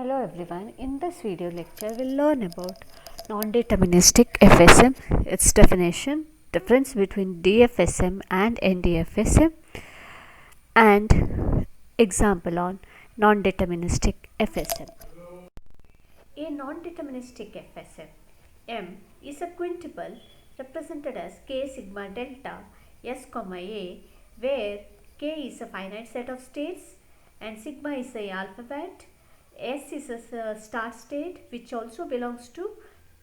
Hello everyone, in this video lecture we'll learn about non-deterministic FSM, its definition, difference between DFSM and NDFSM, and example on non-deterministic FSM. A non-deterministic FSM, M is a quintuple represented as K sigma delta S comma A, where K is a finite set of states and sigma is the alphabet. S is a start state which also belongs to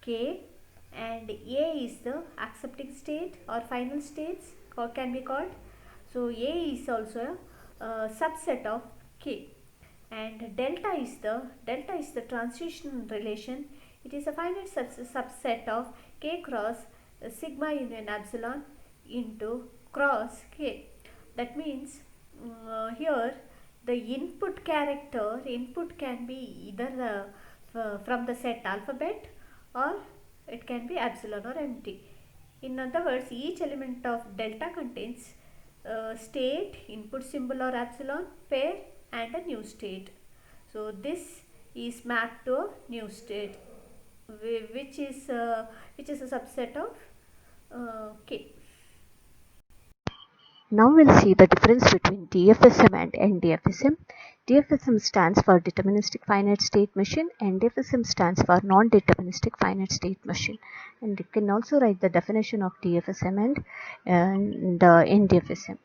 K, and A is the accepting state or final states or can be called. So A is also a subset of K, and delta is the transition relation. It is a finite subset of K cross sigma union epsilon into cross K. That means here the input can be either from the set alphabet, or it can be epsilon or empty. In other words, each element of delta contains state, input symbol or epsilon, pair, and a new state. So this is mapped to a new state, which is a subset of K. Now we'll see the difference between DFSM and NDFSM. DFSM stands for Deterministic Finite State Machine, and NDFSM stands for Non-Deterministic Finite State Machine. And you can also write the definition of DFSM and NDFSM.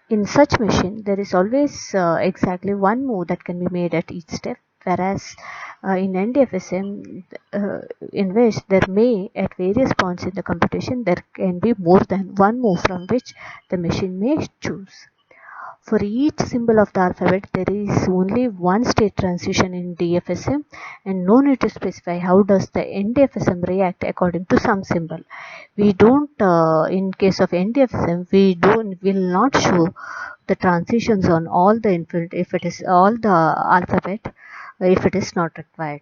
In such machine, there is always exactly one move that can be made at each step, whereas in NDFSM, in which there may, at various points in the computation, there can be more than one move from which the machine may choose. For each symbol of the alphabet, there is only one state transition in DFSM, and no need to specify how does the NDFSM react according to some symbol. We don't, in case of NDFSM, will not show the transitions on all the input if it is all the alphabet, if it is not required.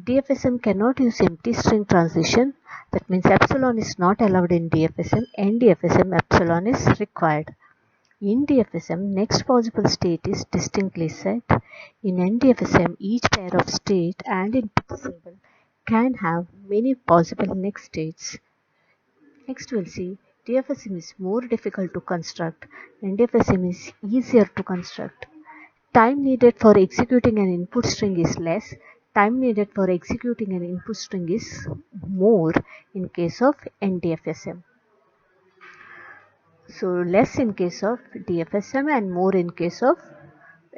DFSM cannot use empty string transition. That means epsilon is not allowed in DFSM. NDFSM epsilon is required. In DFSM, next possible state is distinctly set. In NDFSM, each pair of state and input symbol can have many possible next states. Next we'll see DFSM is more difficult to construct. NDFSM is easier to construct. Time needed for executing an input string is less. Time needed for executing an input string is more in case of NDFSM. So less in case of DFSM and more in case of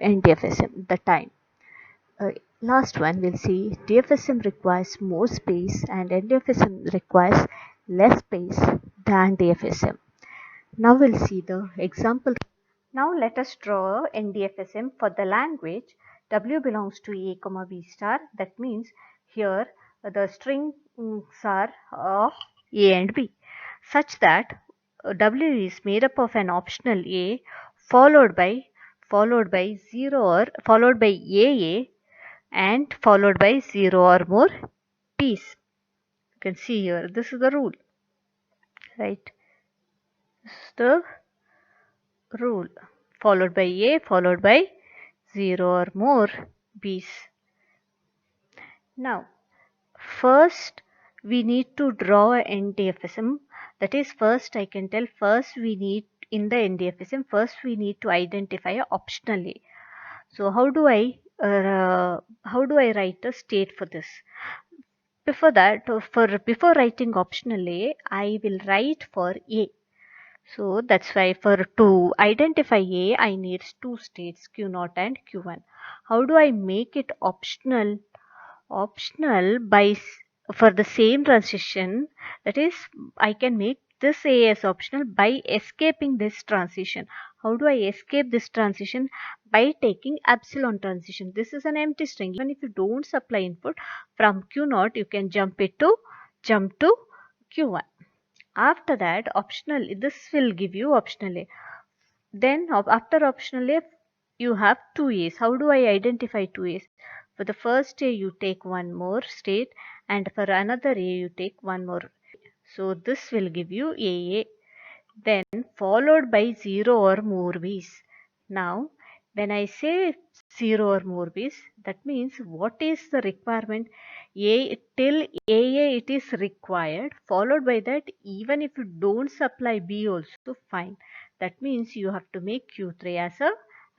NDFSM, the time. Last one we'll see DFSM requires more space and NDFSM requires less space than DFSM. Now we'll see the example. Now let us draw NDFSM for the language. W belongs to A comma B star. That means here the strings are of A and B, such that W is made up of an optional A followed by 0 or followed by AA and followed by 0 or more B's. You can see here, this is the rule, right? This is the rule, followed by A followed by 0 or more B's. Now first we need to draw a NDFSM. That is, first I can tell, first we need in the NDFSM, first we need to identify a optional A. So how do I write a state for this? Before that, before writing optional A, I will write for A. So that's why to identify A, I need two states, Q0 and Q1. How do I make it optional? Optional by for the same transition, that is, I can make this A as optional by escaping this transition. How do I escape this transition? By taking epsilon transition. This is an empty string. Even if you don't supply input from Q0, you can jump to Q1. After that, optional, this will give you optional A. Then after optional A, you have two A's. How do I identify two A's? For the first A, you take one more state, and for another A, you take one more. So this will give you AA. Then followed by 0 or more B's. Now When I say 0 or more B's, that means what is the requirement? Till AA it is required, followed by that even if you don't supply B also fine. That means you have to make Q3 as a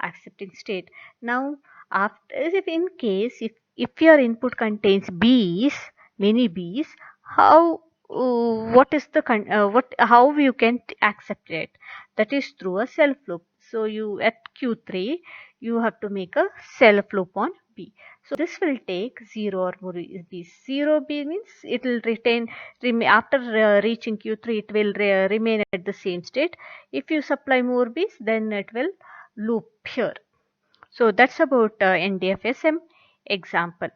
accepting state. Now after, if in case if your input contains B's, many B's, how what is the how you can accept it? That is through a self loop. So you at Q3 you have to make a self loop on B. So this will take 0 or more B. 0 B means it will after reaching Q3 it will remain at the same state. If you supply more B's then it will loop here. So that's about NDFSM example.